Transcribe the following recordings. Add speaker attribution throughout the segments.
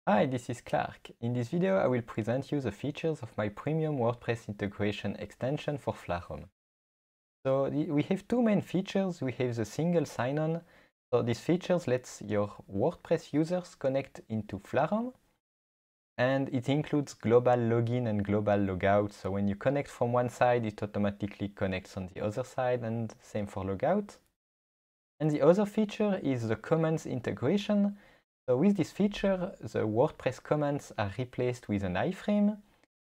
Speaker 1: Hi, this is Clark. In this video, I will present you the features of my premium WordPress integration extension for Flarom. So we have two main features. We have the single sign-on. So these features lets your WordPress users connect into Flarom, and it includes global login and global logout. So when you connect from one side, it automatically connects on the other side, and same for logout. And the other feature is the comments integration. So with this feature, the WordPress comments are replaced with an iframe,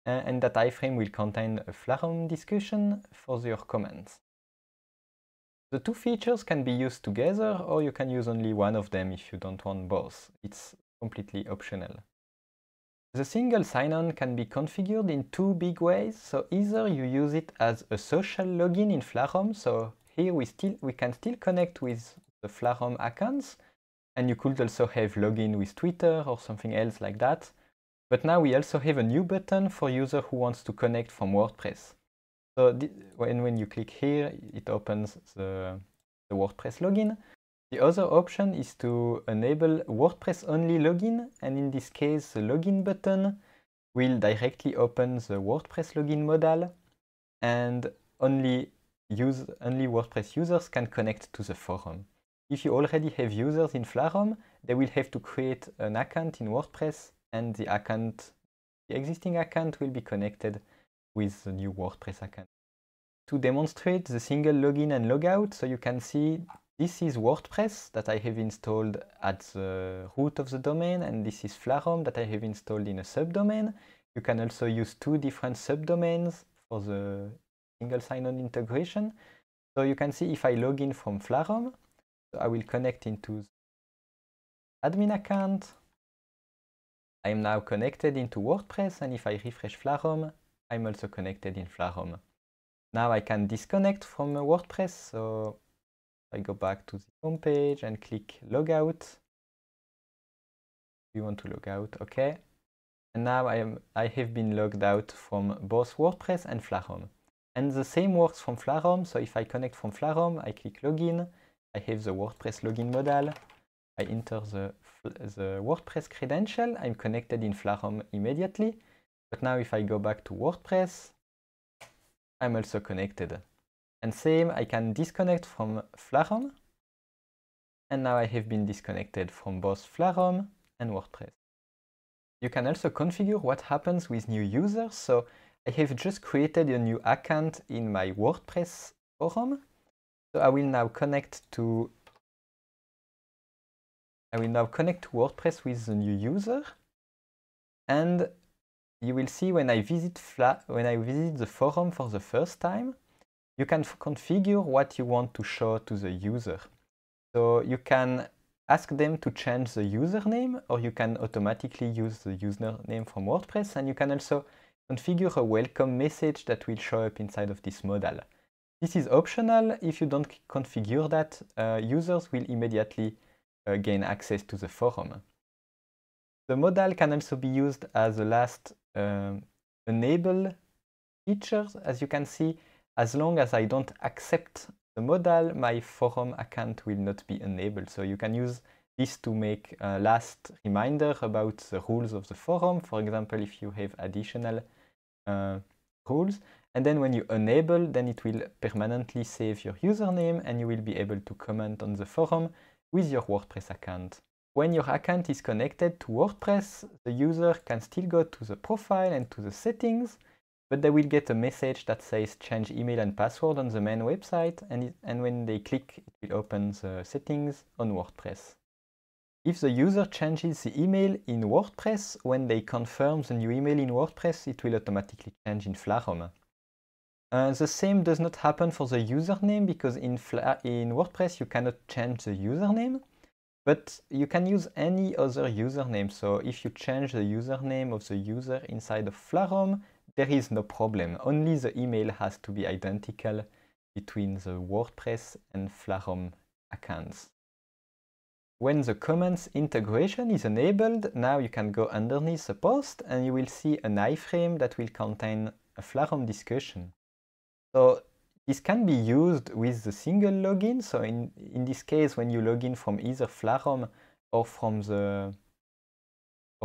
Speaker 1: and that iframe will contain a Flarom discussion for your comments. The two features can be used together, or you can use only one of them if you don't want both. It's completely optional. The single sign-on can be configured in two big ways. So either you use it as a social login in Flarom. So here we can still connect with the Flarom accounts, and you could also have login with Twitter or something else like that. But now we also have a new button for user who wants to connect from WordPress. So when you click here, it opens the WordPress login. The other option is to enable WordPress only login, and in this case, the login button will directly open the WordPress login modal, and only WordPress users can connect to the forum. If you already have users in Flarom, they will have to create an account in WordPress, and the existing account will be connected with the new WordPress account. To demonstrate the single login and logout, so you can see this is WordPress that I have installed at the root of the domain, and this is Flarom that I have installed in a subdomain. You can also use two different subdomains for the single sign-on integration. So you can see if I log in from Flarom, so I will connect into the admin account. I am now connected into WordPress, and if I refresh Flarom, I'm also connected in Flarom. Now I can disconnect from WordPress, so I go back to the home page and click logout. We want to log out, okay. And now I have been logged out from both WordPress and Flarom. And the same works from Flarom, so if I connect from Flarom, I click login, I have the WordPress login modal, I enter the WordPress credential, I'm connected in Flarom immediately. But now if I go back to WordPress, I'm also connected. And same, I can disconnect from Flarom, and now I have been disconnected from both Flarom and WordPress. You can also configure what happens with new users. So I have just created a new account in my WordPress forum. So I will now connect to WordPress with the new user. And you will see when I visit the forum for the first time, you can configure what you want to show to the user. So you can ask them to change the username, or you can automatically use the username from WordPress, and you can also configure a welcome message that will show up inside of this modal. This is optional. If you don't configure that, users will immediately gain access to the forum. The modal can also be used as a last enable feature. As you can see, as long as I don't accept the modal, my forum account will not be enabled. So you can use this to make a last reminder about the rules of the forum. For example, if you have additional rules, and then when you enable, then it will permanently save your username, and you will be able to comment on the forum with your WordPress account. When your account is connected to WordPress, the user can still go to the profile and to the settings, but they will get a message that says change email and password on the main website, and when they click, it will open the settings on WordPress. If the user changes the email in WordPress, when they confirm the new email in WordPress, it will automatically change in Flarom. The same does not happen for the username, because in WordPress you cannot change the username, but you can use any other username. So if you change the username of the user inside of Flarom, there is no problem. Only the email has to be identical between the WordPress and Flarom accounts. When the comments integration is enabled, now you can go underneath the post and you will see an iframe that will contain a Flarom discussion. So this can be used with the single login. So in this case, when you log in from either Flarom or from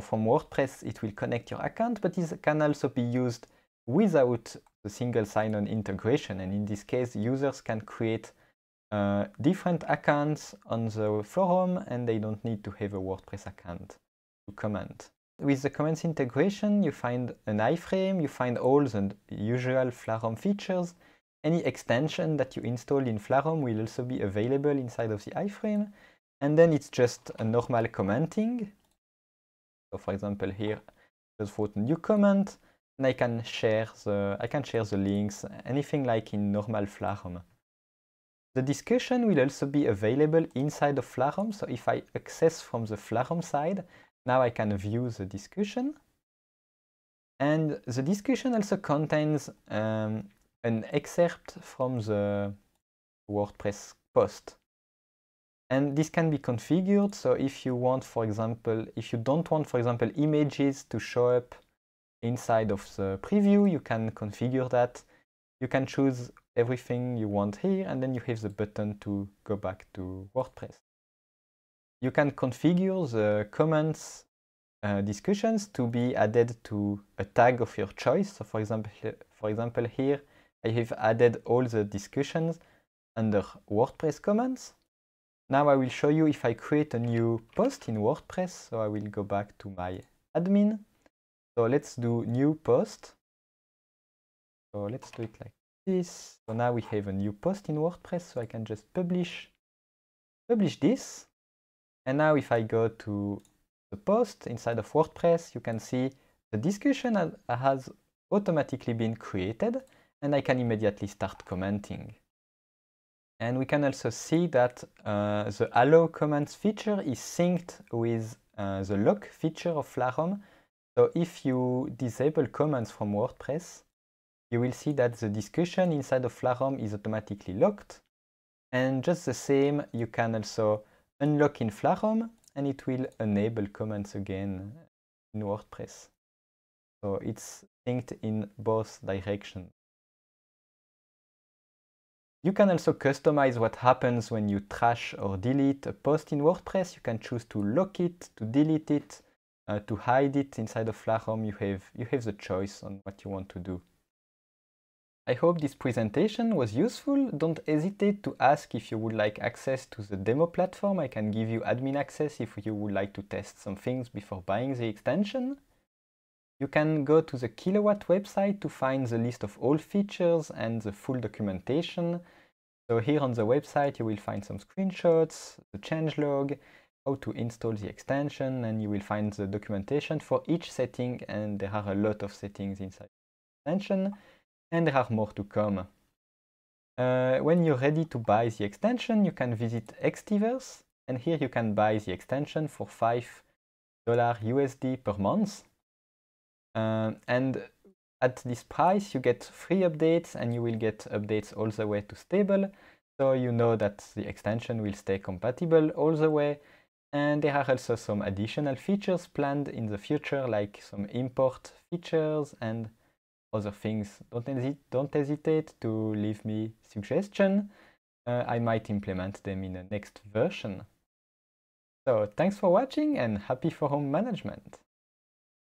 Speaker 1: So from WordPress, it will connect your account, but it can also be used without the single sign-on integration. And in this case, users can create different accounts on the forum, and they don't need to have a WordPress account to comment. With the comments integration, you find an iframe, you find all the usual Flarom features. Any extension that you install in Flarom will also be available inside of the iframe. And then it's just a normal commenting. So for example, here, just wrote a new comment, and I can share the links, anything like in normal Flarom. The discussion will also be available inside of Flarom. So if I access from the Flarom side, now I can view the discussion. And the discussion also contains an excerpt from the WordPress post. And this can be configured. So if you want, for example, if you don't want, for example, images to show up inside of the preview, you can configure that. You can choose everything you want here, and then you have the button to go back to WordPress. You can configure the comments discussions to be added to a tag of your choice. So for example, here I have added all the discussions under WordPress comments. Now I will show you if I create a new post in WordPress. So I will go back to my admin. So let's do new post. So let's do it like this. So now we have a new post in WordPress. So I can just publish this. And now if I go to the post inside of WordPress, you can see the discussion has automatically been created, and I can immediately start commenting. And we can also see that the allow comments feature is synced with the lock feature of Flarom. So if you disable comments from WordPress, you will see that the discussion inside of Flarom is automatically locked. And just the same, you can also unlock in Flarom, and it will enable comments again in WordPress. So it's synced in both directions. You can also customize what happens when you trash or delete a post in WordPress. You can choose to lock it, to delete it, to hide it inside of Flarom. You have the choice on what you want to do. I hope this presentation was useful. Don't hesitate to ask if you would like access to the demo platform. I can give you admin access if you would like to test some things before buying the extension. You can go to the Kilowatt website to find the list of all features and the full documentation. So here on the website you will find some screenshots, the changelog, how to install the extension, and you will find the documentation for each setting, and there are a lot of settings inside the extension, and there are more to come. When you're ready to buy the extension, you can visit Xtiverse, and here you can buy the extension for $5 USD per month. And at this price, you get free updates, and you will get updates all the way to stable. So you know that the extension will stay compatible all the way. And there are also some additional features planned in the future, like some import features and other things. Don't hesitate to leave me suggestions. I might implement them in the next version. So thanks for watching, and happy forum management.